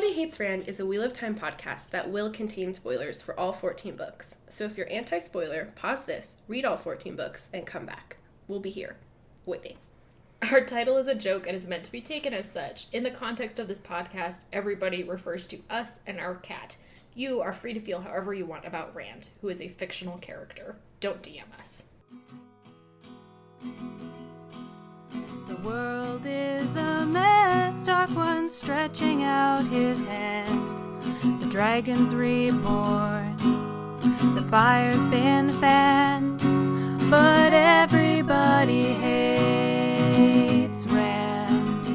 Everybody Hates Rand is a Wheel of Time podcast that will contain spoilers for all 14 books. So if you're anti-spoiler, pause this, read all 14 books, and come back. We'll be here, waiting. Our title is a joke and is meant to be taken as such. In the context of this podcast, everybody refers to us and our cat. You are free to feel however you want about Rand, who is a fictional character. Don't DM us. The world is a mess, Dark One stretching out his hand. The dragon's reborn, the fire's been fanned, but everybody hates Rand.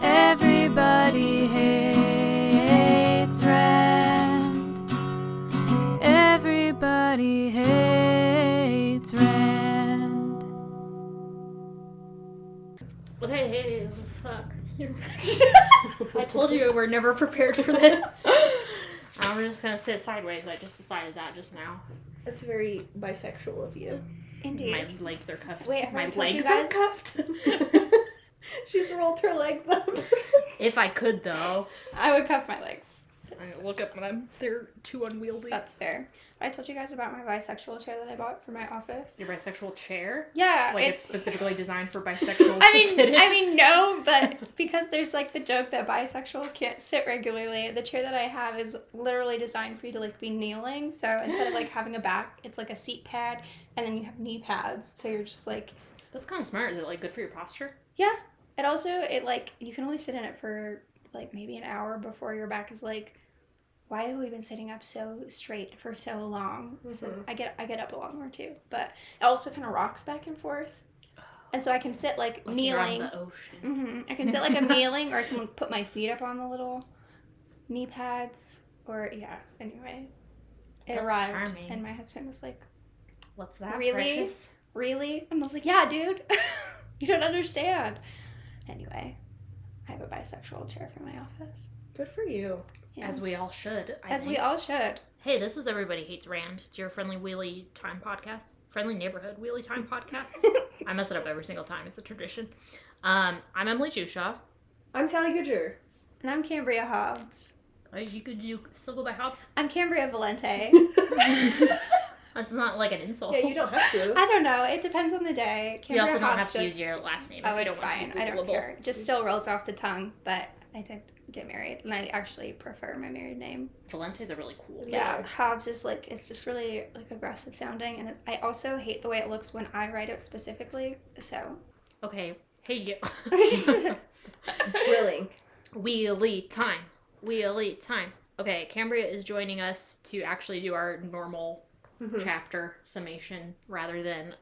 Everybody hates Rand. Everybody hates Rand. Hey, fuck. I told you we're never prepared for this. I'm just gonna sit sideways. I just decided that just now. That's very bisexual of you. Indeed. My legs are cuffed. Wait, my legs are cuffed? She's rolled her legs up. If I could, though. I would cuff my legs. I look up when they're too unwieldy. That's fair. I told you guys about my bisexual chair that I bought for my office. Your bisexual chair? Yeah. Like it's specifically designed for bisexuals to sit in? I mean, no, but because there's like the joke that bisexuals can't sit regularly, the chair that I have is literally designed for you to like be kneeling. So instead of like having a back, it's like a seat pad, and then you have knee pads. So you're just like... That's kind of smart. Is it like good for your posture? Yeah. It also, you can only sit in it for like maybe an hour before your back is like, why have we been sitting up so straight for so long? Mm-hmm. So I get up a lot more too, but it also kind of rocks back and forth, and so I can sit like kneeling. You're on the ocean. Mm-hmm. I can sit like I'm kneeling, or I can put my feet up on the little knee pads, or yeah. Anyway, it That's arrived, charming. and my husband was like, "What's that? Really? Precious? Really?" And I was like, "Yeah, dude, you don't understand." Anyway, I have a bisexual chair for my office. Good for you. Yeah. As we all should. We all should. Hey, this is Everybody Hates Rand. It's your friendly wheelie time podcast. Friendly neighborhood wheelie time podcast. I mess it up every single time. It's a tradition. I'm Emily Jushaw. I'm Sally Goodger. And I'm Cambria Hobbs. You still go by Hobbs? I'm Cambria Valente. That's not like an insult. Yeah, you don't have to. I don't know. It depends on the day. You also don't have to use your last name if you it's don't want fine. to be I don't Googleable. care. It just still rolls off the tongue, but I did get married, and I actually prefer my married name. Valente is a really cool name. Yeah, Hobbs is like, it's just really like aggressive sounding, and I also hate the way it looks when I write it specifically, so. Okay. Hey, you. Thrilling. Wheelie time. Wheelie time. Okay, Cambria is joining us to actually do our normal chapter summation rather than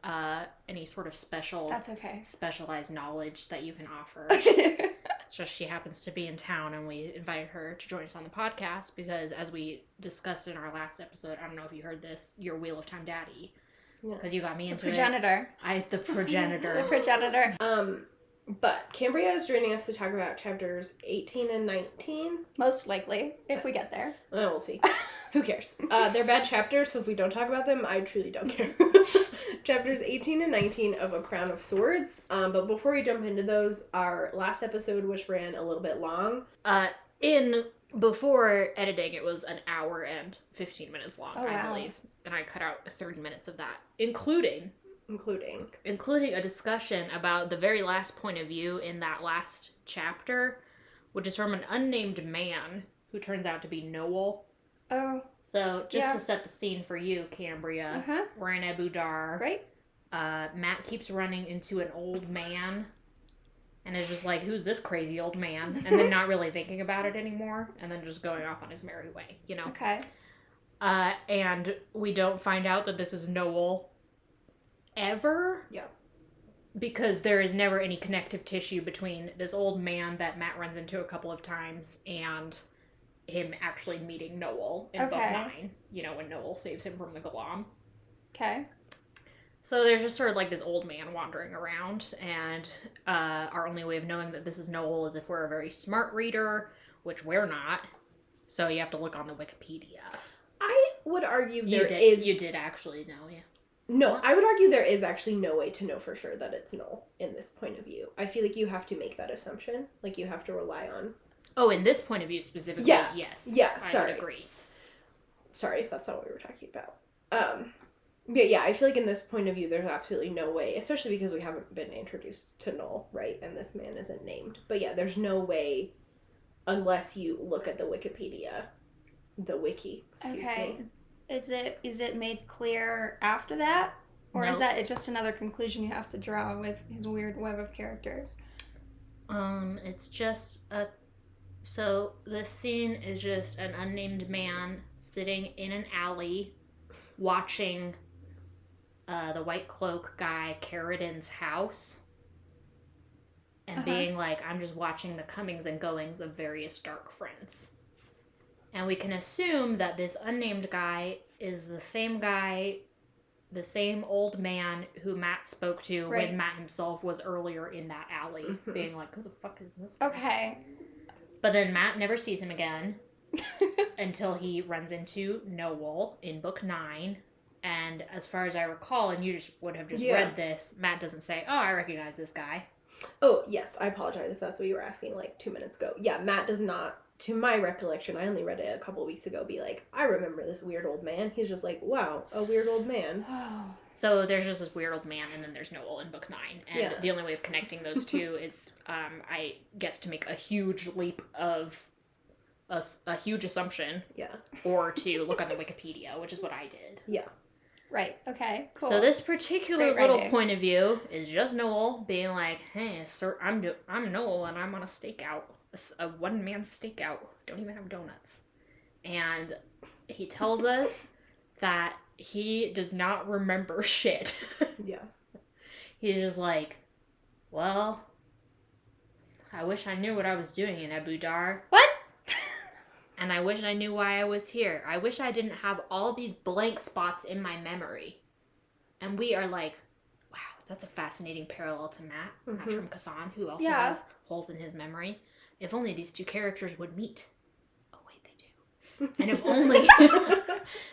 any sort of That's okay. specialized knowledge that you can offer. It's just she happens to be in town, and we invited her to join us on the podcast because, as we discussed in our last episode, I don't know if you heard this, you're Wheel of Time daddy. Because you got me into progenitor. The progenitor. The progenitor. But Cambria is joining us to talk about chapters 18 and 19. Most likely, if we get there. Well, we'll see. Who cares? They're bad chapters, so if we don't talk about them, I truly don't care. Chapters 18 and 19 of A Crown of Swords. But before we jump into those, our last episode, which ran a little bit long. Before editing, it was an hour and 15 minutes long, I believe. And I cut out 30 minutes of that, including a discussion about the very last point of view in that last chapter, which is from an unnamed man who turns out to be Noel. Oh. So, just to set the scene for you, Cambria, we're in Abu Dar. Right. Matt keeps running into an old man, and is just like, who's this crazy old man? And then not really thinking about it anymore, and then just going off on his merry way, you know? Okay. And we don't find out that this is Noel ever. Yeah. Because there is never any connective tissue between this old man that Matt runs into a couple of times and him actually meeting Noel in book 9. You know, when Noel saves him from the Golem. Okay. So there's just sort of like this old man wandering around, and our only way of knowing that this is Noel is if we're a very smart reader, which we're not. So you have to look on the Wikipedia. I would argue You did actually know, yeah. No, I would argue there is actually no way to know for sure that it's Noel in this point of view. I feel like you have to make that assumption. Like, you have to rely on Oh, in this point of view specifically, yeah. Yes. Yeah, I sorry. would agree. Sorry if that's not what we were talking about. Yeah, I feel like in this point of view, there's absolutely no way, especially because we haven't been introduced to Noel, right? And this man isn't named. But yeah, there's no way, unless you look at the Wikipedia, the wiki, excuse me. Is it made clear after that? Or is that just another conclusion you have to draw with his weird web of characters? It's just so this scene is just an unnamed man sitting in an alley watching the White Cloak guy Carradine's house and being like, I'm just watching the comings and goings of various dark friends. And we can assume that this unnamed guy is the same guy, the same old man who Matt spoke to when Matt himself was earlier in that alley, being like, who the fuck is this guy? Okay. But then Matt never sees him again until he runs into Noel in book 9. And as far as I recall, and you just would have just read this, Matt doesn't say, oh, I recognize this guy. Oh, yes, I apologize if that's what you were asking like 2 minutes ago. Yeah, Matt does not, to my recollection, I only read it a couple weeks ago, be like, I remember this weird old man. He's just like, wow, a weird old man. So there's just this weird old man, and then there's Noel in book 9. And the only way of connecting those two is, I guess, to make a huge leap of a huge assumption. Yeah. Or to look on the Wikipedia, which is what I did. Yeah. Right. Okay. Cool. So this particular little point of view is just Noel being like, "Hey, sir, I'm Noel, and I'm on a stakeout, a one-man stakeout. Don't even have donuts." And he tells us that he does not remember shit. Yeah. He's just like, "Well, I wish I knew what I was doing in Abu Dar. What? And I wish I knew why I was here. I wish I didn't have all these blank spots in my memory." And we are like, wow, that's a fascinating parallel to Matt. Matt from Cthon, who also has holes in his memory. If only these two characters would meet. Oh, wait, they do. And if only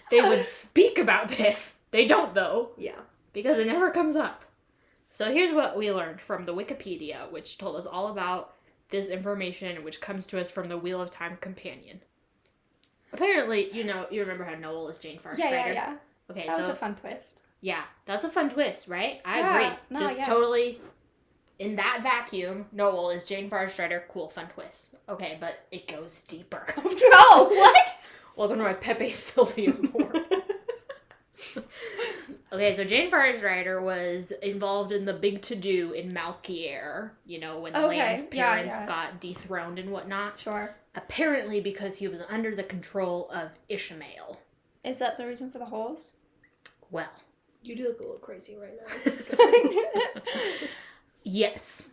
they would speak about this. They don't, though. Yeah. Because it never comes up. So here's what we learned from the Wikipedia, which told us all about this information, which comes to us from the Wheel of Time companion. Apparently, you remember how Noel is Jane Farr Strider? Yeah. Okay, that was a fun twist. Yeah, that's a fun twist, right? I agree. No, totally, in that vacuum, Noel is Jane Farr Strider, cool, fun twist. Okay, but it goes deeper. No, what? Welcome to my Pepe Sylvia board. Okay, so Jane Farr Strider was involved in the big to-do in Malkier, when Lan's parents got dethroned and whatnot. Sure. Apparently because he was under the control of Ishmael. Is that the reason for the holes? Well. You do look a little crazy right now. Yes.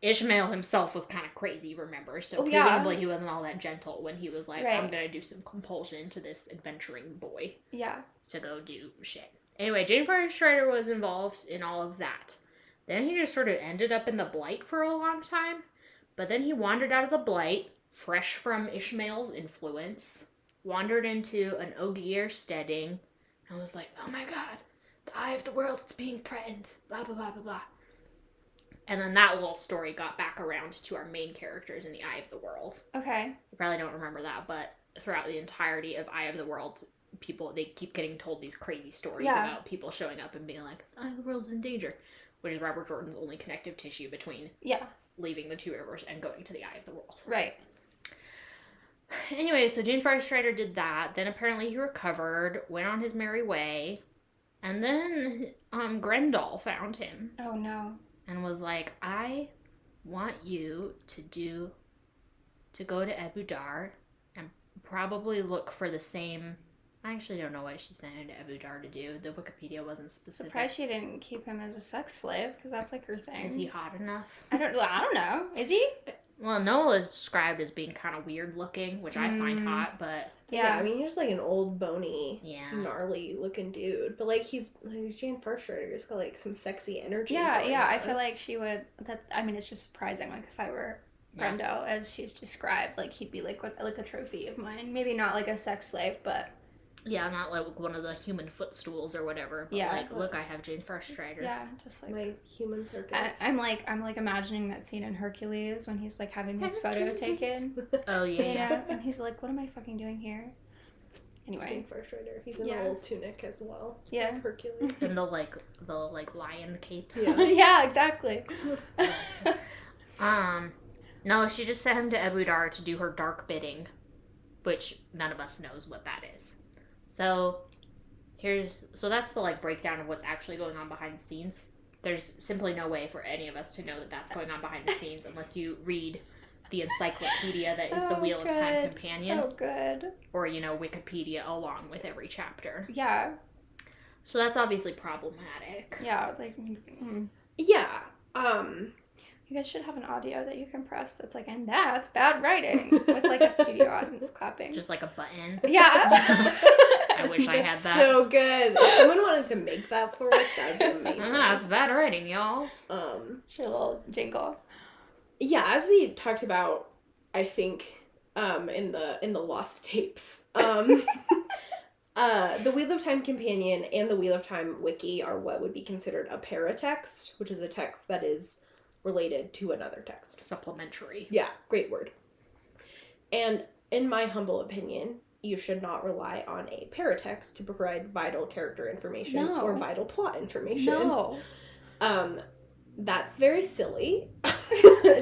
Ishmael himself was kind of crazy, remember? So presumably he wasn't all that gentle when he was like, I'm going to do some compulsion to this adventuring boy. Yeah. To go do shit. Anyway, Jane Farr Strider was involved in all of that. Then he just sort of ended up in the Blight for a long time. But then he wandered out of the Blight, fresh from Ishmael's influence, wandered into an Ogier steading, and was like, oh my god, the Eye of the World is being threatened, blah, blah, blah, blah, blah. And then that little story got back around to our main characters in the Eye of the World. Okay. You probably don't remember that, but throughout the entirety of Eye of the World, they keep getting told these crazy stories about people showing up and being like, the Eye of the World's in danger, which is Robert Jordan's only connective tissue between leaving the two rivers and going to the Eye of the World. Right. Anyway, so Jane Farr Strider did that. Then apparently he recovered, went on his merry way, and then Grendel found him. Oh no. And was like, I want you to go to Abu Dar and probably look for the same. I actually don't know what she sent him to Abu Dar to do. The Wikipedia wasn't specific. Surprised she didn't keep him as a sex slave, because that's like her thing. Is he hot enough? I don't know. Is he? Well, Noel is described as being kind of weird looking, which I find hot, but... Yeah, I mean, he's like an old, bony, gnarly looking dude. But, like, he's Jane Farr Strider. He's got, like, some sexy energy. Yeah, I feel like she would... it's just surprising. Like, if I were Grendel, as she's described, like, he'd be, like a trophy of mine. Maybe not, like, a sex slave, but... Yeah, not like one of the human footstools or whatever. But like, look, I have Jane Firstrider. Yeah, just like my human circus. I'm like imagining that scene in Hercules when he's like having his photo taken. Oh yeah. And he's like, what am I fucking doing here? Anyway, Jane Firstrider. He's in a old tunic as well. Yeah, like Hercules. And the lion cape. Yeah. Yeah, exactly. Yes. No, she just sent him to Ebudar to do her dark bidding, which none of us knows what that is. So that's the like breakdown of what's actually going on behind the scenes. There's simply no way for any of us to know that that's going on behind the scenes unless you read the encyclopedia that is the Wheel of Time companion. Oh, good. Or, Wikipedia along with every chapter. Yeah. So that's obviously problematic. Yeah, like... Yeah. You guys should have an audio that you can press that's like, and that's bad writing, with like a studio audience clapping. Just like a button. Yeah. I wish I had that. So good. If someone wanted to make that for us, that'd be amazing. That's bad writing, y'all. Should a little jingle. Yeah, as we talked about, I think, in the Lost Tapes, the Wheel of Time companion and the Wheel of Time wiki are what would be considered a paratext, which is a text that is related to another text. Supplementary. Yeah, great word. And in my humble opinion, you should not rely on a paratext to provide vital character information or vital plot information. No. That's very silly.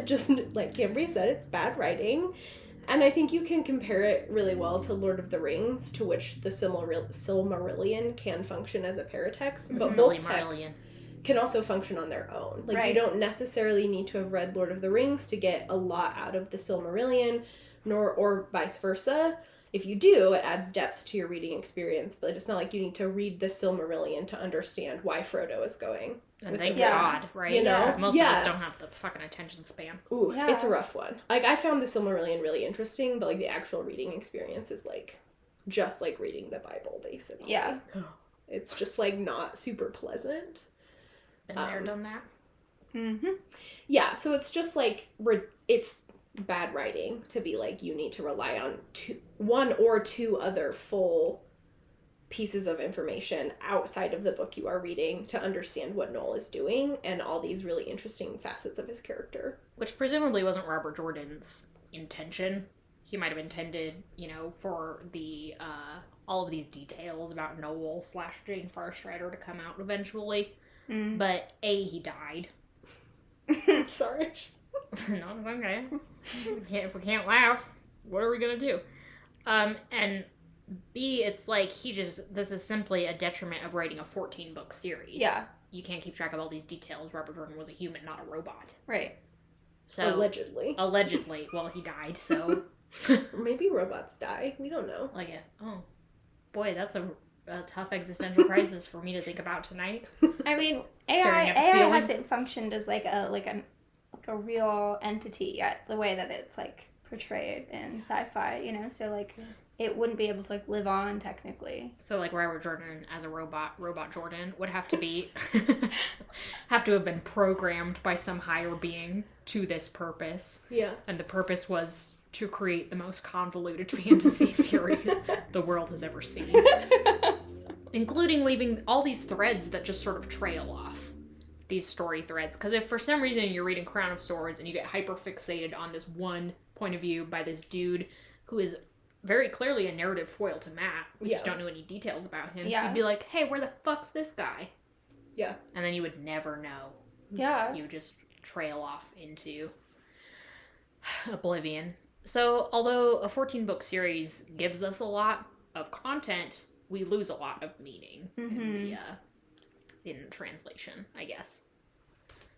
Just like Cambria said, it's bad writing. And I think you can compare it really well to Lord of the Rings, to which the Silmarillion can function as a paratext, but both texts can also function on their own. Like, you don't necessarily need to have read Lord of the Rings to get a lot out of the Silmarillion, or vice versa. If you do, it adds depth to your reading experience, but it's not like you need to read the Silmarillion to understand why Frodo is going. And thank God, right? Because most of us don't have the fucking attention span. Ooh, it's a rough one. Like, I found the Silmarillion really interesting, but like the actual reading experience is like just like reading the Bible, basically. Yeah. It's just like not super pleasant. Been there, done that. Mm-hmm. Yeah, so it's just like it's bad writing to be like you need to rely on one or two other full pieces of information outside of the book you are reading to understand what Noel is doing and all these really interesting facets of his character. Which presumably wasn't Robert Jordan's intention. He might have intended, for the all of these details about Noel / Jane Firstrider to come out eventually. Mm. But A, he died. Sorry. No, it's okay. If we can't laugh, what are we gonna do? And B, it's like this is simply a detriment of writing a 14-book series. Yeah. You can't keep track of all these details. Robert Jordan was a human, not a robot. Right. So Allegedly. Well, he died, so... Maybe robots die. We don't know. Like it. Oh. Boy, that's a tough existential crisis for me to think about tonight. I mean, AI hasn't functioned as like a real entity yet, the way that it's like portrayed in sci-fi, so like it wouldn't be able to like live on technically. So like Robert Jordan as a robot Jordan would have to have been programmed by some higher being to this purpose. Yeah. And the purpose was to create the most convoluted fantasy series the world has ever seen. Including leaving all these threads that just sort of trail off. These story threads. Because if for some reason you're reading Crown of Swords and you get hyper fixated on this one point of view by this dude who is very clearly a narrative foil to Matt, we just don't know any details about him, you'd be like, hey, where the fuck's this guy? Yeah. And then you would never know. Yeah. You would just trail off into oblivion. So, although a 14-book series gives us a lot of content, we lose a lot of meaning in translation, I guess.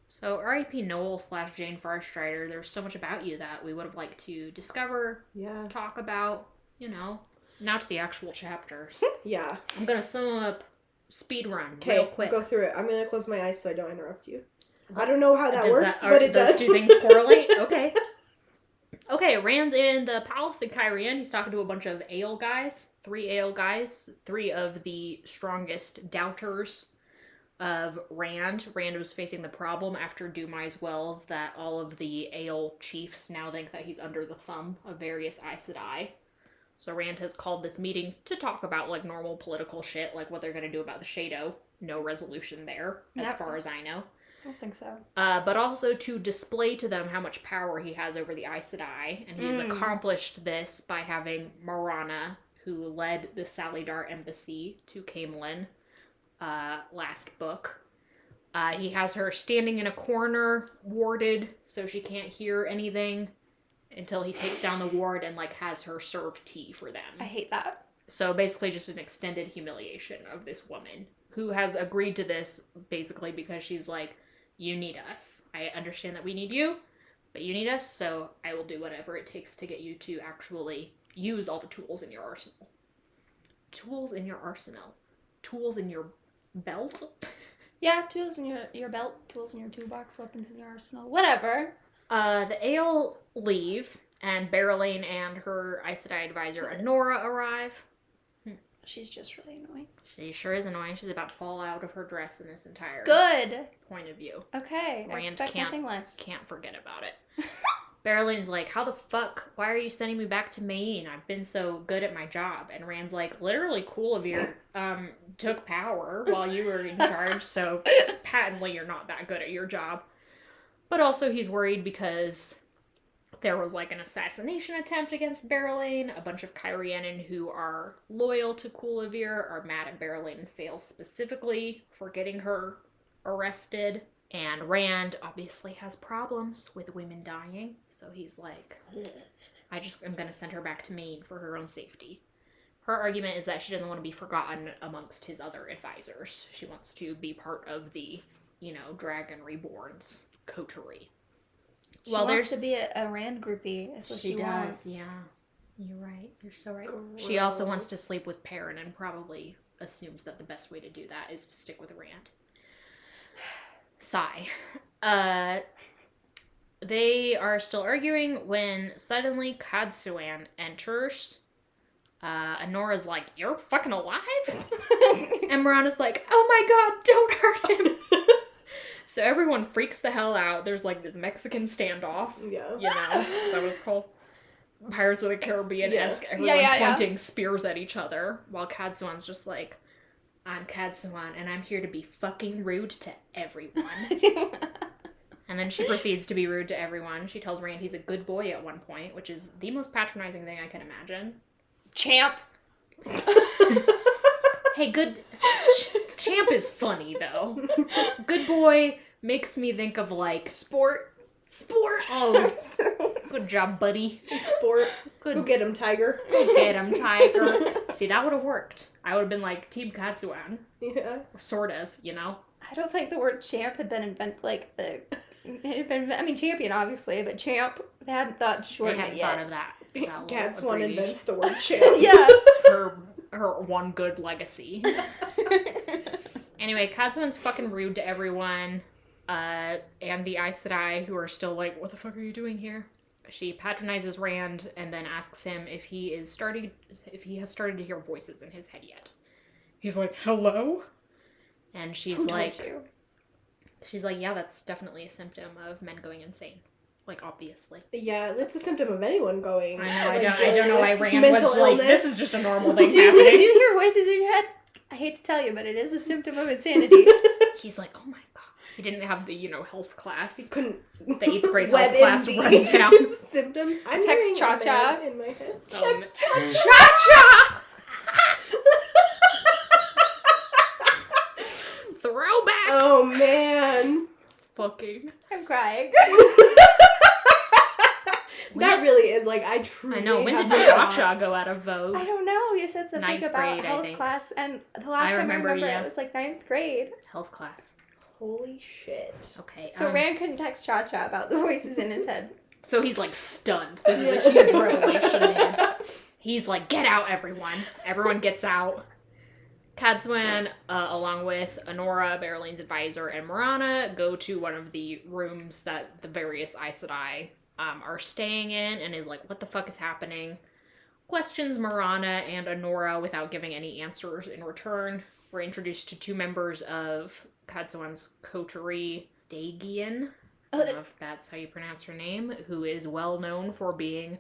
So, R.I.P. Noel / Jane Firstrider, there's so much about you that we would have liked to discover, talk about, Now to the actual chapters. Yeah. I'm going to sum up speed run real quick. Go through it. I'm going to close my eyes so I don't interrupt you. I don't know how that works, but it does. Those two things correlate? Okay. Okay, Rand's in the palace in Cairhien. He's talking to a bunch of ale guys. 3 ale guys. 3 of the strongest doubters of Rand. Rand was facing the problem after Dumai's Wells that all of the ale chiefs now think that he's under the thumb of various Aes Sedai. So Rand has called this meeting to talk about, like, normal political shit, like what they're going to do about the Shadow. No resolution there, as far as I know. I don't think so. But also to display to them how much power he has over the Aes Sedai. And he's accomplished this by having Marana, who led the Salidar embassy to Camelin last book. He has her standing in a corner, warded, so she can't hear anything until he takes down the ward and, like, has her serve tea for them. I hate that. So basically just an extended humiliation of this woman who has agreed to this basically because she's like, you need us. I understand that we need you, but you need us, so I will do whatever it takes to get you to actually use all the tools in your arsenal. Tools in your arsenal. Tools in your belt? Yeah, tools in your belt, tools in your toolbox, weapons in your arsenal, whatever. The Ale leave, and Berelain and her Aes Sedai advisor, Anora, arrive. She's just really annoying. She sure is annoying. She's about to fall out of her dress in this entire point of view. Okay, I expect nothing less. Can't forget about it. Berelain's like, how the fuck? Why are you sending me back to Mayene? I've been so good at my job. And Rand's like, literally cool of you took power while you were in charge, so patently you're not that good at your job. But also he's worried because there was, like, an assassination attempt against Berelain. A bunch of Kyrianan who are loyal to Kulavir are mad at Berelain and Fail specifically for getting her arrested. And Rand obviously has problems with women dying, so he's like, I'm gonna send her back to Maine for her own safety. Her argument is that she doesn't want to be forgotten amongst his other advisors. She wants to be part of the, Dragon Reborn's coterie. She wants to be a Rand groupie, is what she wants. Yeah. You're right. You're so right. Gross. She also wants to sleep with Perrin and probably assumes that the best way to do that is to stick with Rand. Sigh. They are still arguing when suddenly Kadsuan enters. Anora's like, you're fucking alive? And Marana's like, oh my god, don't hurt him. So everyone freaks the hell out. There's, like, this Mexican standoff. Yeah. Is that what it's called? Pirates of the Caribbean-esque. Everyone pointing spears at each other. While Kadsuan's just like, I'm Kadsuan, and I'm here to be fucking rude to everyone. And then she proceeds to be rude to everyone. She tells Rand he's a good boy at one point, which is the most patronizing thing I can imagine. Champ! Hey, good... Champ is funny, though. Good boy makes me think of, like... Sport. Oh, good job, buddy. Sport. Good. Go get him, Tiger. See, that would have worked. I would have been like, Team Katsuan. Yeah. Sort of, I don't think the word champ had been invented, like, champion, obviously, but champ, they hadn't thought to shorten it yet. They hadn't thought of that. Katsuan invents the word champ. Yeah. Her one good legacy. Anyway, Katsuan's fucking rude to everyone. And the Aes Sedai, who are still like, what the fuck are you doing here? She patronizes Rand and then asks him if he has started to hear voices in his head yet. He's like, hello? And she's like, yeah, that's definitely a symptom of men going insane. Like, obviously. Yeah, that's a symptom of anyone going. I know, I don't know why Rand was like, this is just a normal thing happening. Do you hear voices in your head? I hate to tell you, but it is a symptom of insanity. He's like, oh my god. He didn't have the, health class. He couldn't. The 8th grade health class run down. Symptoms. I'm text Cha-Cha in my head. Text Cha-Cha! Throwback! Oh, man. Fucking. I'm crying. That really is, like, I truly I know, when did Cha-Cha go out of vogue? I don't know. You said something about health class, and the last time I remember it was, like, 9th grade. Health class. Holy shit. Okay. So Rand couldn't text Cha-Cha about the voices in his head. So he's, like, stunned. This is a huge revelation to him. He's like, get out, everyone. Everyone gets out. Kadsuan, along with Anora, Berelain's advisor, and Marana, go to one of the rooms that the various Aes Sedai are staying in, and is like, what the fuck is happening? Questions Marana and Anora without giving any answers in return. We're introduced to two members of Kadsuan's coterie, Dagian, I don't know if that's how you pronounce her name, who is well known for being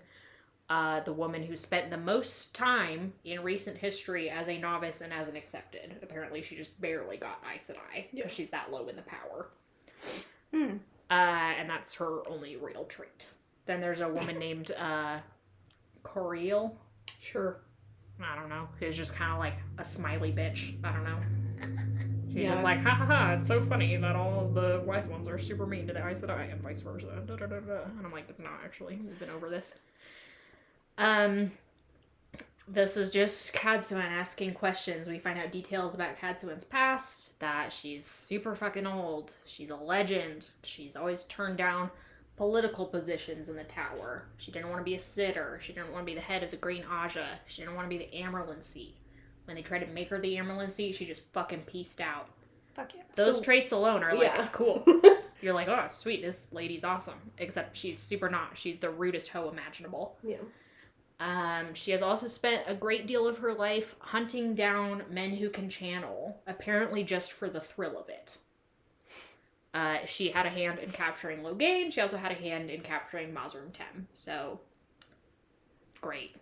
the woman who spent the most time in recent history as a novice and as an accepted. Apparently she just barely got Aes Sedai because she's that low in the power. And that's her only real trait. Then there's a woman named Coriel. Sure. I don't know. Who's just kind of like a smiley bitch. I don't know. She's just like, ha ha ha, it's so funny that all the wise ones are super mean to the Aes Sedai and vice versa. Da, da, da, da. And I'm like, it's not actually. We've been over this. This is just Cadsuan asking questions. We find out details about Cadsuan's past, that she's super fucking old. She's a legend. She's always turned down political positions in the tower. She didn't want to be a sitter. She didn't want to be the head of the Green Aja. She didn't want to be the Amerlin seat. When they tried to make her the Amerlin seat, she just fucking pieced out. Fuck yeah. Those traits alone are like, cool. You're like, oh, sweet, this lady's awesome. Except she's super not. She's the rudest hoe imaginable. Yeah. She has also spent a great deal of her life hunting down men who can channel, apparently just for the thrill of it. She had a hand in capturing Logain. She also had a hand in capturing Mazrim Tem. So, great.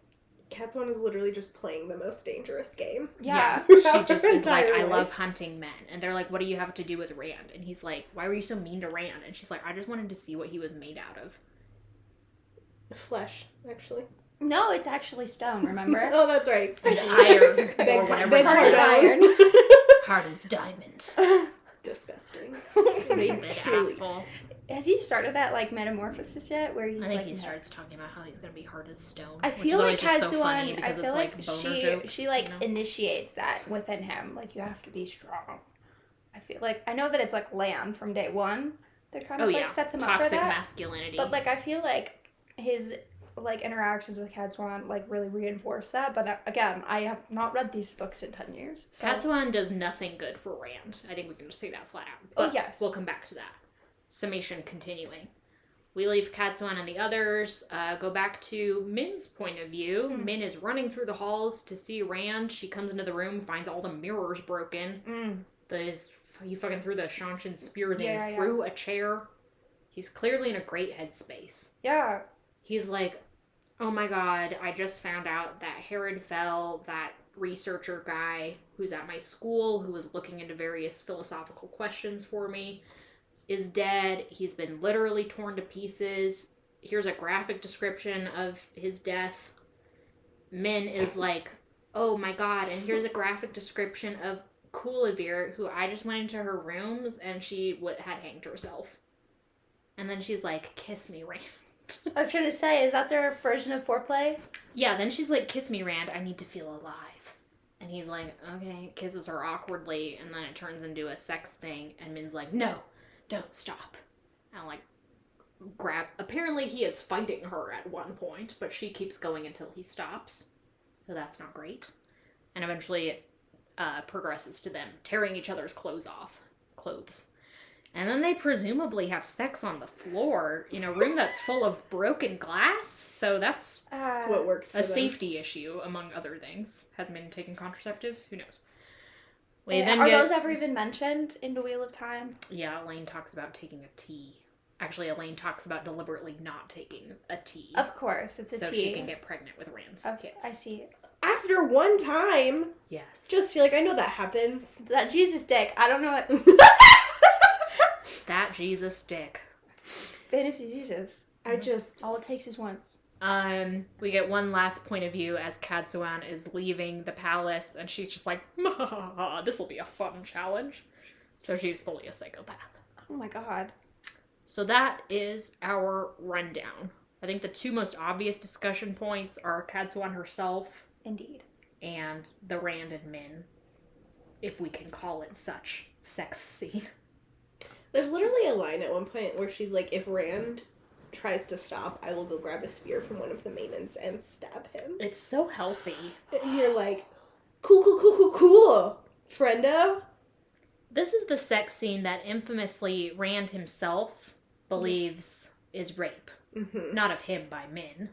Cadsuan is literally just playing the most dangerous game. Yeah. She just is like, I love hunting men. And they're like, what do you have to do with Rand? And he's like, why were you so mean to Rand? And she's like, I just wanted to see what he was made out of. Flesh, actually. No, it's actually stone, remember? Oh, that's right. Iron. Or whatever. Big hard as iron. Hard as diamond. Disgusting. Stupid asshole. Has he started that, like, metamorphosis yet? Where he's I think like, he starts talking about how he's going to be hard as stone. I feel like Cadsuan, I feel like jokes, she like, initiates that within him. Like, you have to be strong. I feel like, I know that it's, like, Lan from day one that kind of, sets him up for that. Toxic masculinity. But, like, I feel like his, like, interactions with Cadsuan, like, really reinforce that. But, again, I have not read these books in 10 years. So. Cadsuan does nothing good for Rand. I think we can just say that flat out. But yes. We'll come back to that. Summation continuing. We leave Cadsuan and the others, go back to Min's point of view. Min is running through the halls to see Rand. She comes into the room, finds all the mirrors broken. He fucking threw the Shanshan spear thing through a chair. He's clearly in a great headspace. Yeah. He's like, oh my god, I just found out that Herod Fell, that researcher guy who's at my school, who was looking into various philosophical questions for me, is dead. He's been literally torn to pieces. Here's a graphic description of his death. Min is like, oh my god, and here's a graphic description of Kulavir, who I just went into her rooms and she had hanged herself. And then she's like, kiss me, Rand. I was gonna say, is that their version of foreplay? Yeah, then she's like, kiss me, Rand, I need to feel alive. And he's like, okay, kisses her awkwardly, and then it turns into a sex thing, and Min's like, no, don't stop. And like, apparently he is fighting her at one point, but she keeps going until he stops. So that's not great. And eventually it progresses to them tearing each other's clothes. And then they presumably have sex on the floor in a room that's full of broken glass. So that's what works for a them. safety issue, among other things. Has Min taken contraceptives? Who knows? Those ever even mentioned in the Wheel of Time? Yeah, Elaine talks about taking a tea. Actually, Elaine talks about deliberately not taking a tea. Of course, it's a tea. So she can get pregnant with Rand's kids. I see. After one time? Yes. Just feel like I know that happens. That Jesus dick. I don't know what... That Jesus dick. Fantasy Jesus. All it takes is once. We get one last point of view as Cadsuan is leaving the palace, and she's just like, this will be a fun challenge. So she's fully a psychopath. Oh my god. So that is our rundown. I think the two most obvious discussion points are Cadsuan herself. Indeed. And the Rand and Min, if we can call it such, sex scene. There's literally a line at one point where she's like, if Rand tries to stop, I will go grab a spear from one of the maidens and stab him. It's so healthy. And you're like, cool, friendo. This is the sex scene that infamously Rand himself believes is rape. Mm-hmm. Not of him by Min,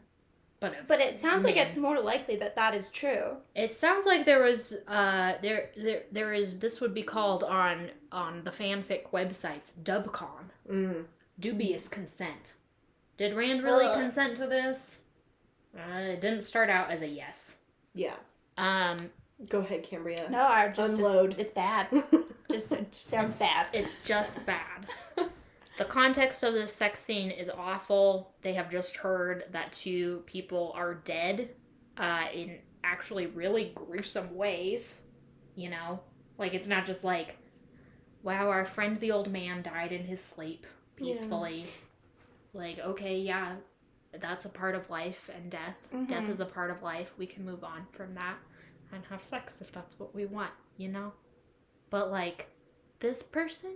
but of But it sounds Min. like it's more likely that is true. It sounds like there was there is, this would be called on the fanfic websites dubcon. Dubious consent. Did Rand really consent to this? It didn't start out as a yes. Yeah. Go ahead, Cambria. No, I just unload. It's bad. It sounds bad. It's just bad. The context of this sex scene is awful. They have just heard that 2 people are dead in actually really gruesome ways. You know? Like, it's not just like, wow, our friend the old man died in his sleep peacefully. Yeah. Like, okay, yeah, that's a part of life and death. Mm-hmm. Death is a part of life. We can move on from that and have sex if that's what we want, you know? But, like, this person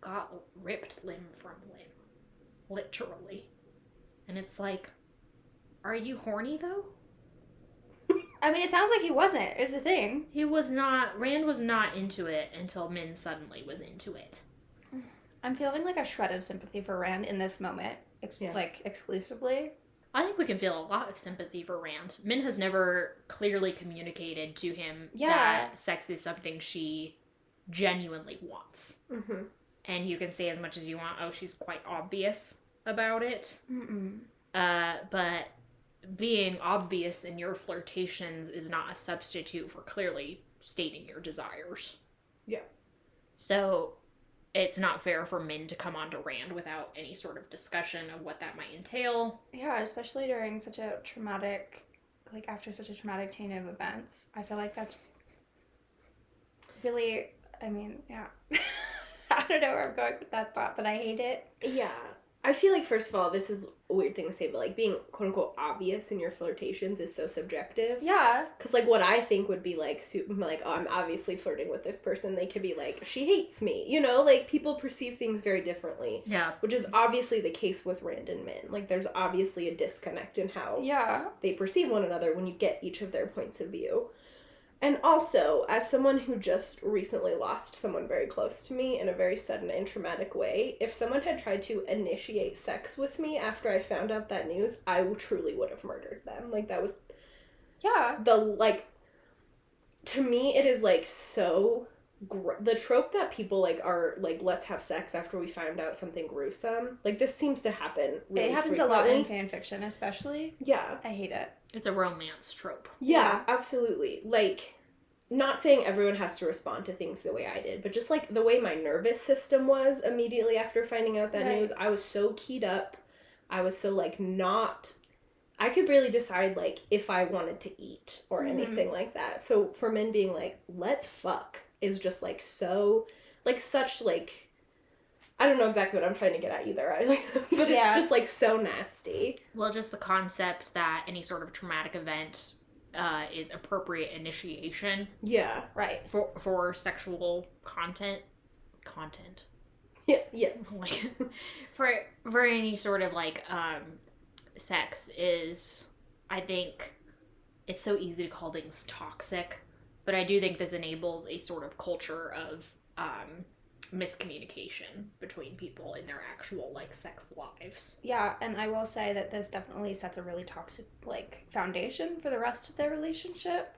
got ripped limb from limb. Literally. And it's like, are you horny, though? I mean, it sounds like he wasn't, is the thing. Rand was not into it until Min suddenly was into it. I'm feeling like a shred of sympathy for Rand in this moment, like, exclusively. I think we can feel a lot of sympathy for Rand. Min has never clearly communicated to him that sex is something she genuinely wants. Mm-hmm. And you can say as much as you want, oh, she's quite obvious about it. But being obvious in your flirtations is not a substitute for clearly stating your desires. Yeah. So it's not fair for Min to come on to Rand without any sort of discussion of what that might entail. Yeah, especially during such a traumatic, like, after such a traumatic chain of events. I feel like that's really, I mean, yeah. I don't know where I'm going with that thought, but I hate it. Yeah. I feel like, first of all, this is a weird thing to say, but, like, being quote-unquote obvious in your flirtations is so subjective. Yeah. Because, like, what I think would be, like, oh, I'm obviously flirting with this person. They could be like, she hates me. You know? Like, people perceive things very differently. Yeah. Which is obviously the case with Rand and Min. Like, there's obviously a disconnect in how they perceive one another when you get each of their points of view. And also, as someone who just recently lost someone very close to me in a very sudden and traumatic way, if someone had tried to initiate sex with me after I found out that news, I truly would have murdered them. Like, that was... Yeah. To me, it is, like, so... the trope that people, like, are, like, let's have sex after we find out something gruesome. Like, this seems to happen really It happens frequently. a lot in fan fiction, especially. Yeah. I hate it. It's a romance trope. Yeah, absolutely. Like, not saying everyone has to respond to things the way I did, but just, like, the way my nervous system was immediately after finding out that news, I was so keyed up. I was so, like, not... I could barely decide, like, if I wanted to eat or anything like that. So, for men being like, let's fuck, is just, like, so... Like, such, like... I don't know exactly what I'm trying to get at either. But it's just, like, so nasty. Well, just the concept that any sort of traumatic event is appropriate initiation. Yeah. Right. For sexual content. Yeah, yes. Like, for any sort of, like, sex is, I think, it's so easy to call things toxic, but I do think this enables a sort of culture of, miscommunication between people in their actual, like, sex lives. Yeah, and I will say that this definitely sets a really toxic, like, foundation for the rest of their relationship.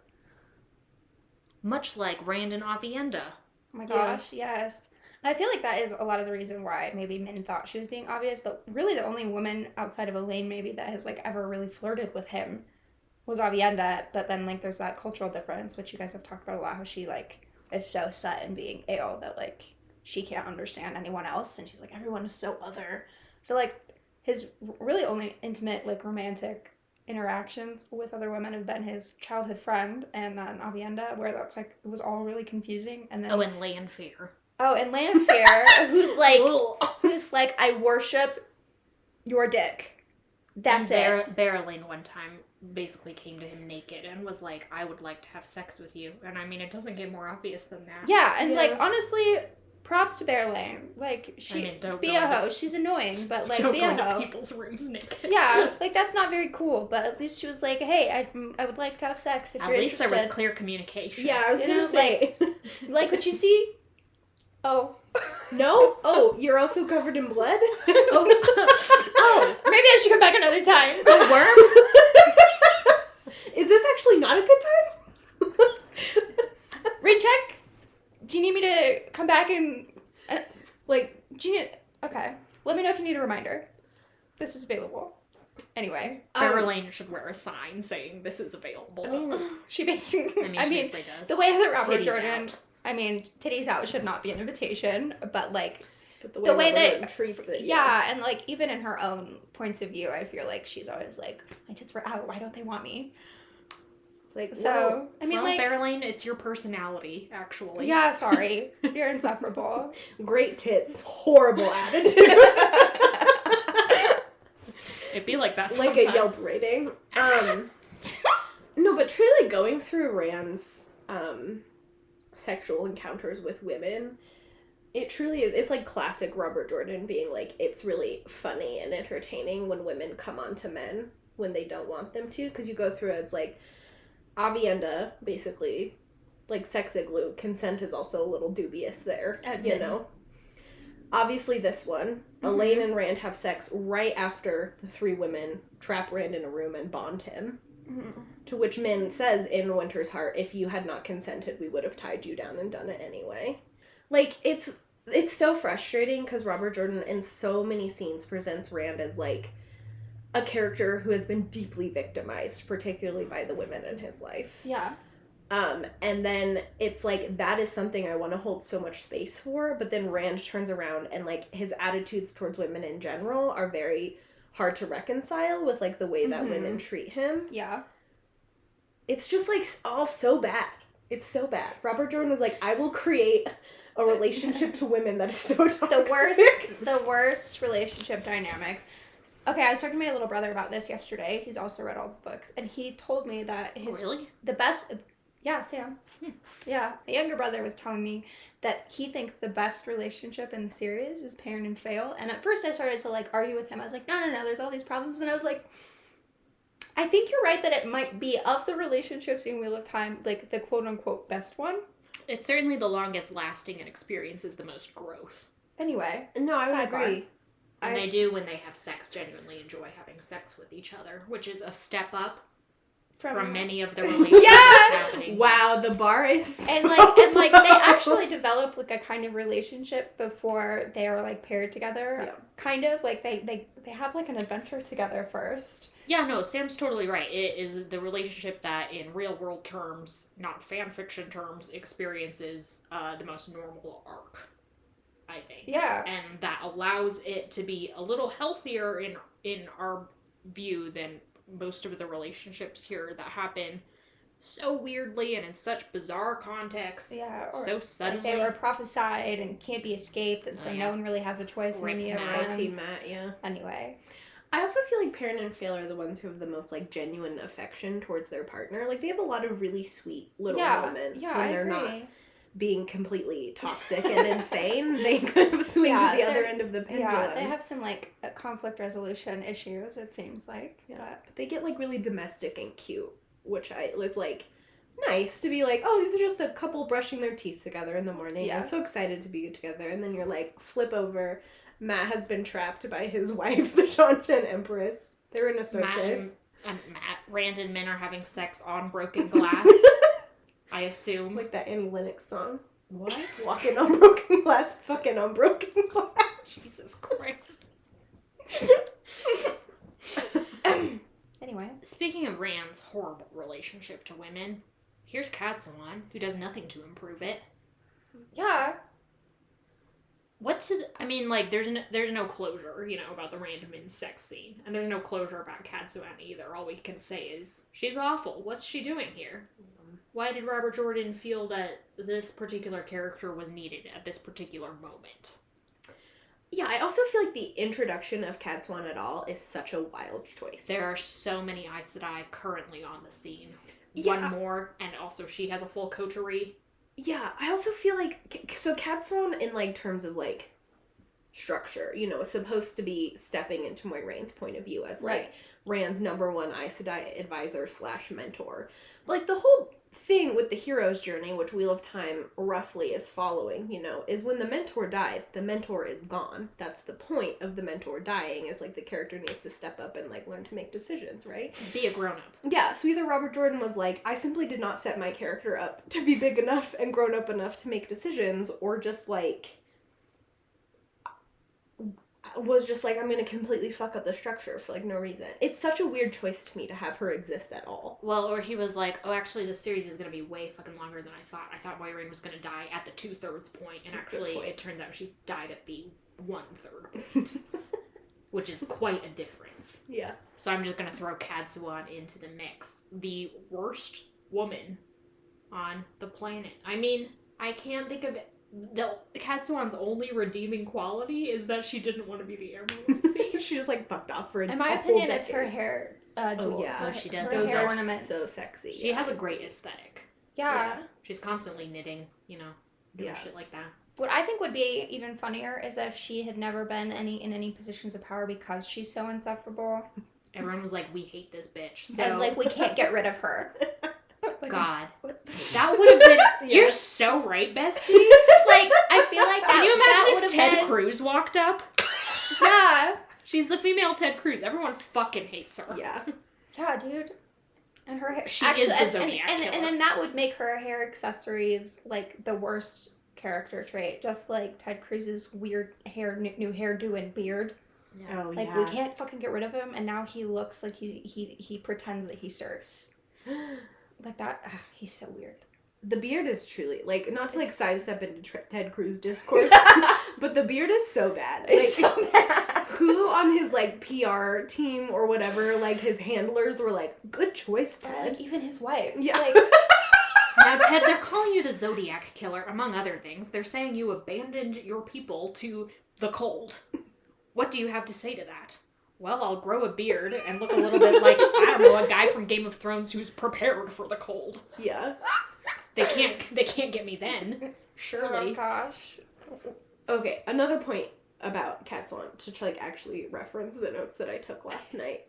Much like Rand and Avienda. Oh my gosh, yes. And I feel like that is a lot of the reason why maybe Min thought she was being obvious, but really the only woman outside of Elaine maybe that has, like, ever really flirted with him was Avienda, but then, like, there's that cultural difference, which you guys have talked about a lot, how she, like, is so set in being AO that, like, she can't understand anyone else, and she's like, everyone is so other. So, like, his really only intimate, like, romantic interactions with other women have been his childhood friend and then Avienda, where that's, like, it was all really confusing. And then and Lanfear. And Lanfear, who's like, I worship your dick. That's it. Berelain one time basically came to him naked and was like, I would like to have sex with you. And I mean, it doesn't get more obvious than that. Yeah, and like, honestly, props to Berelain. Like, be a hoe. She's annoying, but like, be a hoe. Don't go into people's rooms naked. Yeah, like, that's not very cool, but at least she was like, hey, I would like to have sex if you're interested. At least there was clear communication. Yeah, I was gonna say. Like what you see? Oh. No? Oh, you're also covered in blood? Oh, maybe I should come back another time. A worm? Is this actually not a good time? Rain check? Do you need me to come back and, okay. Let me know if you need a reminder. This is available. Anyway. Berelain should wear a sign saying this is available. I mean, she basically... she basically does. The way that Robert Titties Jordan... out. I mean, titties out should not be an invitation, but, like... But the way that that treats it, yeah, and like even in her own points of view, I feel like she's always like, my tits were out. Why don't they want me? Like, so I mean, like, Berelain, it's your personality, actually. Yeah, sorry, you're insufferable. Great tits, horrible attitude. It'd be like that sometimes. Like a Yelp rating. No, but truly going through Rand's sexual encounters with women. It truly is. It's like classic Robert Jordan being like, it's really funny and entertaining when women come on to men when they don't want them to. Because you go through it, it's like, avienda, basically, like sex igloo. Consent is also a little dubious there, you know? Obviously this one, Elaine and Rand have sex right after the three women trap Rand in a room and bond him. To which Min says in Winter's Heart, if you had not consented, we would have tied you down and done it anyway. Like, it's so frustrating because Robert Jordan in so many scenes presents Rand as, like, a character who has been deeply victimized, particularly by the women in his life. Yeah. And then it's, like, that is something I want to hold so much space for, but then Rand turns around and, like, his attitudes towards women in general are very hard to reconcile with, like, the way that women treat him. Yeah. It's just, like, all so bad. It's so bad. Robert Jordan was like, I will create a relationship to women that is so toxic. The worst relationship dynamics. Okay, I was talking to my little brother about this yesterday. He's also read all the books, and he told me that the best... Yeah, Sam. Yeah, my younger brother was telling me that he thinks the best relationship in the series is Perrin and Fail, and at first I started to, like, argue with him. I was like, no, there's all these problems, and I was like... I think you're right that it might be, of the relationships in Wheel of Time, like, the quote-unquote best one. It's certainly the longest lasting and experiences the most growth. Anyway. No, I would agree. And they do, when they have sex, genuinely enjoy having sex with each other, which is a step up from many of the relationships happening. Wow, the bar is so... And like they actually develop like a kind of relationship before they are like paired together. Yeah. Kind of like they have like an adventure together first. Yeah, no, Sam's totally right. It is the relationship that in real world terms, not fan fiction terms, experiences the most normal arc, I think. Yeah. And that allows it to be a little healthier in our view than most of the relationships here that happen so weirdly and in such bizarre contexts. Yeah. Or so suddenly. Like they were prophesied and can't be escaped, and so no one really has a choice in any of them. Matt, yeah. Anyway. I also feel like Perrin and Fail are the ones who have the most, like, genuine affection towards their partner. Like, they have a lot of really sweet little moments when they're not being completely toxic and insane. They kind of swing to the other end of the pendulum. Yeah, they have some, like, conflict resolution issues, it seems like. Yeah. But they get, like, really domestic and cute, which was, like, nice to be like, oh, these are just a couple brushing their teeth together in the morning. Yeah. I'm so excited to be together. And then you're like, flip over. Matt has been trapped by his wife, the Shanshan Empress. They're in a circus. Rand and Min are having sex on broken glass. I assume. Like that Annie Lennox song. What? Walking on broken glass, fucking on broken glass. Jesus Christ. Anyway. Speaking of Rand's horrible relationship to women, here's Katsuan, who does nothing to improve it. Yeah. There's no closure, about the Rand and Min sex scene. And there's no closure about Katsuan either. All we can say is, she's awful. What's she doing here? Why did Robert Jordan feel that this particular character was needed at this particular moment? Yeah, I also feel like the introduction of Katsuan at all is such a wild choice. There are so many Aes Sedai currently on the scene. Yeah. One more, and also she has a full coterie. Yeah, I also feel like, so Katsuan in, like, terms of, like, structure, is supposed to be stepping into Moiraine's point of view as, like, Rand's number one Aes Sedai advisor / mentor. But, like, the whole thing with the hero's journey, which Wheel of Time roughly is following, is when the mentor dies, the mentor is gone. That's the point of the mentor dying, is, like, the character needs to step up and, like, learn to make decisions, right? Be a grown-up. Yeah, so either Robert Jordan was like, I simply did not set my character up to be big enough and grown up enough to make decisions, or just, like, was just like, I'm gonna completely fuck up the structure for, like, no reason. It's such a weird choice to me to have her exist at all. Well, or he was like, oh, actually, this series is gonna be way fucking longer than I thought. I thought Moiraine was gonna die at the 2/3 point, and actually, it turns out she died at the 1/3 point. Which is quite a difference. Yeah. So I'm just gonna throw Katsuan into the mix. The worst woman on the planet. I mean, I can't think of it. Katsuan's only redeeming quality is that she didn't want to be the Airwoman. She just, like, fucked off for in my opinion, it's her hair. Oh, yeah. Oh, she does. Those hair are ornaments. so sexy. She has a great aesthetic. Yeah. She's constantly knitting, doing shit like that. What I think would be even funnier is if she had never been in any positions of power because she's so insufferable. Everyone was like, we hate this bitch. So... And, like, we can't get rid of her. God. That would have been... You're so right, bestie. Like, I feel like that... Can you imagine if Ted been... Cruz walked up? Yeah. She's the female Ted Cruz. Everyone fucking hates her. Yeah. Yeah, dude. And her hair... She is the Zodiac killer. And then that would make her hair accessories, like, the worst character trait. Just like Ted Cruz's weird new hairdo and beard. Yeah. Oh, like, we can't fucking get rid of him, and now he looks like he pretends that he surfs. Like that, he's so weird. The beard is truly, like, not to, like, sidestep into Ted Cruz discourse, but the beard is so bad. It's like, so bad. Who on his, like, PR team or whatever, like, his handlers were like, good choice, Ted. Like, even his wife. Yeah. Like, now, Ted, they're calling you the Zodiac Killer, among other things. They're saying you abandoned your people to the cold. What do you have to say to that? Well, I'll grow a beard and look a little bit like, I don't know, a guy from Game of Thrones who's prepared for the cold. Yeah. They can't get me then. Surely. oh gosh. Okay, another point about Katsuan, to, like, actually reference the notes that I took last night.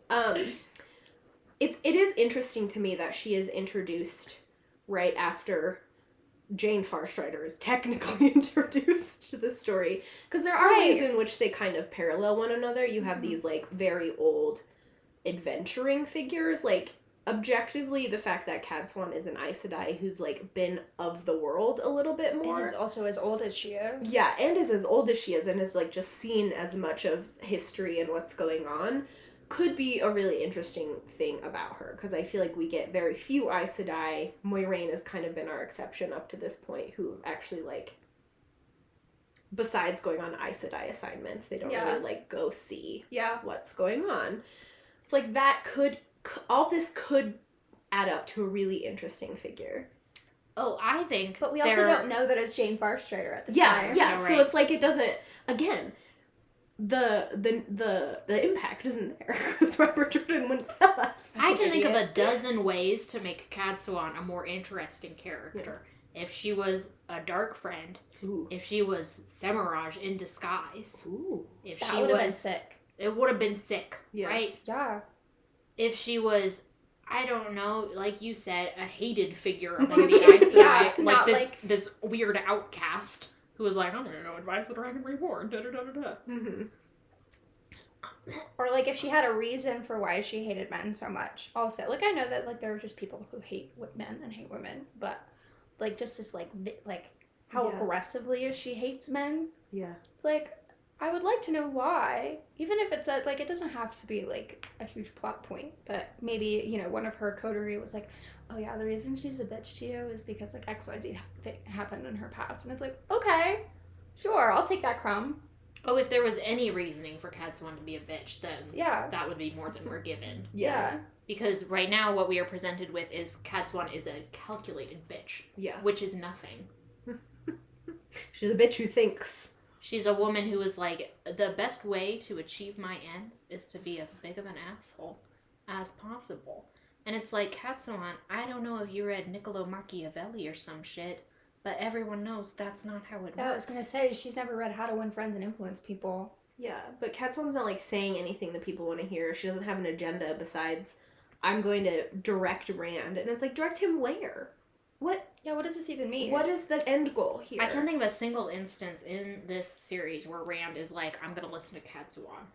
It is interesting to me that she is introduced right after Jane Farstrider is technically introduced to the story, because there are ways in which they kind of parallel one another. You have these, like, very old adventuring figures, like, objectively the fact that Katsuan is an Aes Sedai who's, like, been of the world a little bit more. And is also as old as she is. Yeah, and is as old as she is and is, like, just seen as much of history and what's going on. Could be a really interesting thing about her, because I feel like we get very few Aes Sedai. Moiraine has kind of been our exception up to this point, who actually, like, besides going on Aes Sedai assignments, they don't really, like, go see what's going on. It's like, that could, all this could add up to a really interesting figure. Oh, I think But we also don't know that it's Jane Farstrider at the time. Yeah, so it's like, it doesn't, again... The impact isn't there, because Robert Jordan wouldn't tell us. I can think of a dozen ways to make Katsuan a more interesting character. Yeah. If she was a dark friend, if she was Semiraj in disguise, if that she would was have been sick. It would have been sick, right? Yeah. If she was, I don't know, like you said, a hated figure among the Aes Sedai, this weird outcast. Who was like, I'm gonna go advise the Dragon Reborn, da-da-da-da-da. Mm-hmm. Or, like, if she had a reason for why she hated men so much. Also, like, I know that, like, there are just people who hate men and hate women, but, like, just as, like how aggressively as she hates men. Yeah. It's like, I would like to know why. Even if it's, like, it doesn't have to be, like, a huge plot point, but maybe, one of her coterie was like, oh yeah, the reason she's a bitch to you is because, like, XYZ happened in her past. And it's like, okay, sure, I'll take that crumb. Oh, if there was any reasoning for Katsuan to be a bitch, then that would be more than we're given. Yeah. Because right now what we are presented with is Katsuan is a calculated bitch. Yeah. Which is nothing. She's a bitch who thinks. She's a woman who is like, the best way to achieve my ends is to be as big of an asshole as possible. And it's like, Katsuan, I don't know if you read Niccolo Machiavelli or some shit, but everyone knows that's not how it works. I was gonna say, she's never read How to Win Friends and Influence People. Yeah, but Katsuan's not, like, saying anything that people want to hear. She doesn't have an agenda besides, I'm going to direct Rand. And it's like, direct him where? What? Yeah, what does this even mean? What is the end goal here? I can't think of a single instance in this series where Rand is like, I'm gonna listen to Katsuan.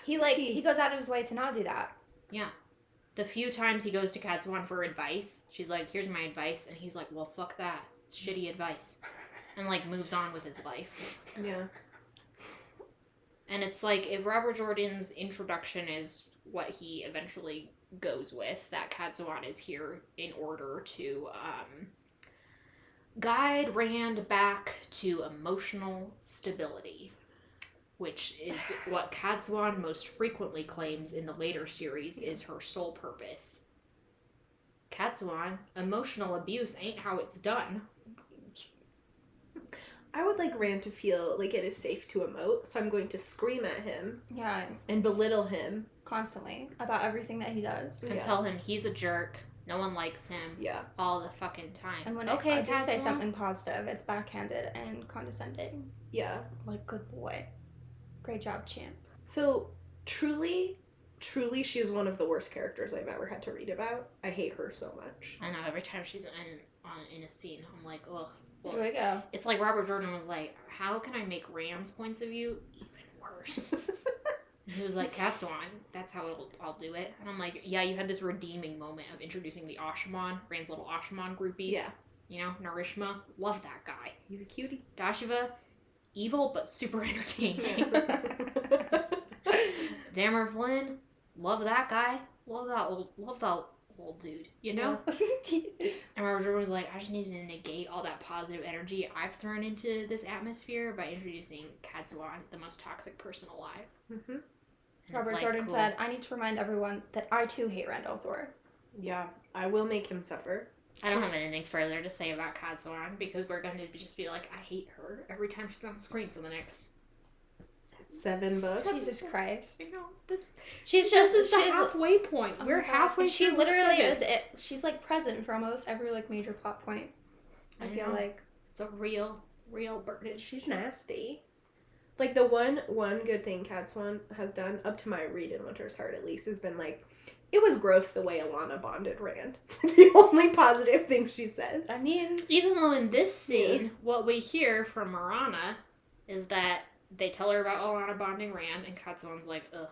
He goes out of his way to not do that. Yeah. The few times he goes to Katsuan for advice, she's like, here's my advice, and he's like, well, fuck that. It's shitty advice. And, like, moves on with his life. Yeah. And it's like, if Robert Jordan's introduction is what he eventually goes with, that Katsuan is here in order to guide Rand back to emotional stability, which is what Katsuan most frequently claims in the later series is her sole purpose. Katsuan, emotional abuse ain't how it's done. I would like Rand to feel like it is safe to emote, so I'm going to scream at him. Yeah. And belittle him. Constantly. About everything that he does. And tell him he's a jerk, no one likes him. Yeah. All the fucking time. And when I do say something positive, it's backhanded and condescending. Yeah. Like, good boy. Great job, champ. So, truly, she is one of the worst characters I've ever had to read about. I hate her so much. I know, every time she's in a scene, I'm like, ugh. Here we go. It's like Robert Jordan was like, how can I make Rand's points of view even worse? And he was like, Katsuan, that's how I'll do it. And I'm like, yeah, you had this redeeming moment of introducing the Ashaman, Rand's little Ashaman groupies. Yeah. You know, Narishma, love that guy. He's a cutie. Dashiva, evil but super entertaining. Damer Flynn, love that guy. Love that old dude, you know? And Robert Jordan was like, I just need to negate all that positive energy I've thrown into this atmosphere by introducing Katsuan, the most toxic person alive. Mm-hmm. Robert Jordan said, I need to remind everyone that I too hate Randall Thor. Yeah, I will make him suffer. I don't have anything further to say about Katsuan because we're going to just be like, I hate her every time she's on screen for the next 7 books. Jesus Christ. You know, she's the halfway point. We're halfway. She literally is it. She's like present for almost every like major plot point. I feel like it's a real burden. She's nasty. Like the one good thing Katsuan has done up to my read in Winter's Heart at least has been like, it was gross the way Alana bonded Rand. It's the only positive thing she says. I mean, even though in this scene, what we hear from Marana is that they tell her about Alana bonding Rand, and Katsuan's like, ugh.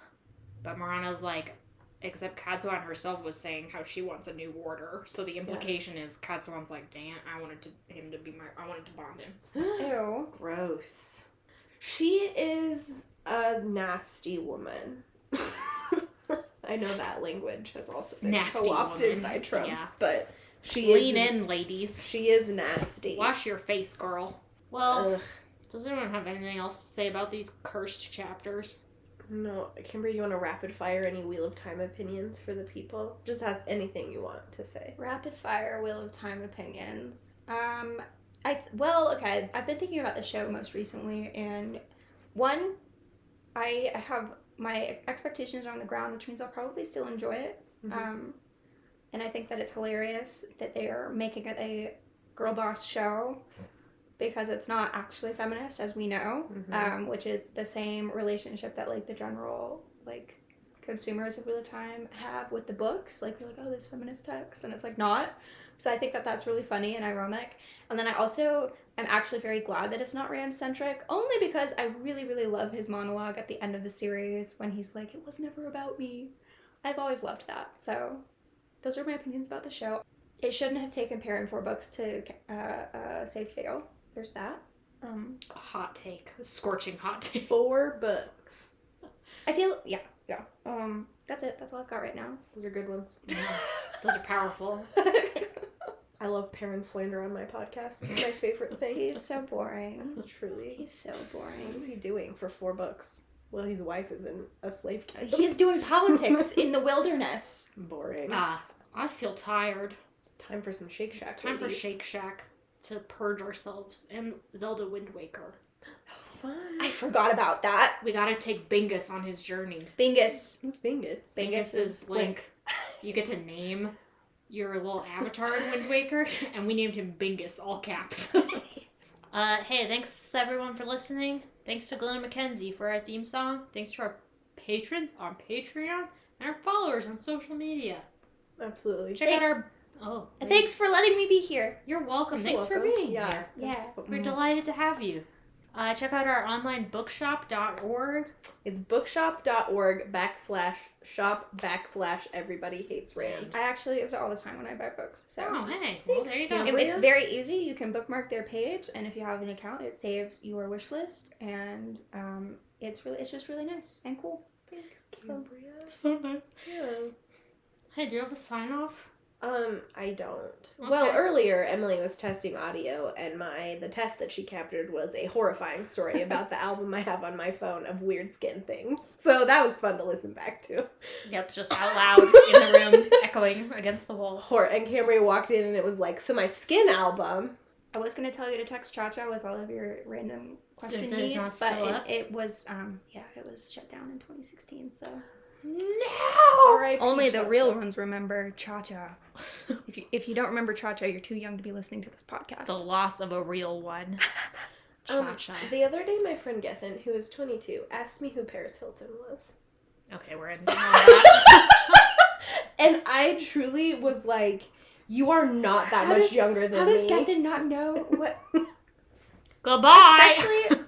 But Marana's like, except Katsuan herself was saying how she wants a new warder. So the implication is Katsuan's like, dang it, I wanted to bond him. Ew. Gross. She is a nasty woman. I know that language has also been nasty co-opted woman. by Trump. Yeah. But she Lean in, ladies. She is nasty. Wash your face, girl. Well, ugh. Does anyone have anything else to say about these cursed chapters? No. Kimber, you want to rapid fire any Wheel of Time opinions for the people? Just have anything you want to say. Rapid fire Wheel of Time opinions. I've been thinking about the show most recently, and one, I have my expectations are on the ground, which means I'll probably still enjoy it. Mm-hmm. And I think that it's hilarious that they are making it a girl boss show, because it's not actually feminist, as we know, which is the same relationship that like the general like consumers of Wheel of Time have with the books. Like they're like, oh, this feminist text, and it's like not. So I think that that's really funny and ironic. And then I also am actually very glad that it's not Rand centric, only because I really, really love his monologue at the end of the series when he's like, it was never about me. I've always loved that. So those are my opinions about the show. It shouldn't have taken Perrin 4 books to save Fail. There's that. A hot take. A scorching hot take. 4 books. I feel, yeah. That's it. That's all I've got right now. Those are good ones. Yeah. Those are powerful. I love parent slander on my podcast. It's my favorite thing. He's so boring. Truly. He's so boring. What is he doing for 4 books? Well, his wife is in a slave camp. He's doing politics in the wilderness. Boring. I feel tired. It's time for some Shake Shack. It's time for Shake Shack to purge ourselves. And Zelda Wind Waker. Fun. I forgot about that. We gotta take Bingus on his journey. Bingus. Who's Bingus? Bingus is Link. You get to name your little avatar in Wind Waker, and we named him Bingus, all caps. Hey, thanks everyone for listening. Thanks to Glenna McKenzie for our theme song. Thanks to our patrons on Patreon and our followers on social media. Absolutely. Check out our... And thanks for letting me be here. You're welcome. Thanks for being here. Yeah. We're delighted to have you. Check out our online bookshop.org. It's bookshop.org/shop/everybody-hates-rand. I actually use it all the time when I buy books. So. Oh, hey. Well, there you go. It's very easy. You can bookmark their page, and if you have an account, it saves your wish list, and it's just really nice and cool. Thanks, Cambria. So nice. Yeah. Hey, do you have a sign-off? I don't. Okay. Well, earlier Emily was testing audio, and the test that she captured was a horrifying story about the album I have on my phone of weird skin things. So that was fun to listen back to. Yep, just out loud in the room, echoing against the wall. And Cambria walked in, and it was like, so my skin album. I was going to tell you to text Cha-Cha with all of your random question Is needs, not but still up? it was, it was shut down in 2016, so... No! Only the real ones remember Cha-Cha. If you don't remember Cha-Cha, you're too young to be listening to this podcast. The loss of a real one. Cha-Cha. The other day, my friend Gethin, who is 22, asked me who Paris Hilton was. Okay, we're ending on that. And I truly was like, you are not that much younger than me. How does Gethin not know what... Goodbye! Especially...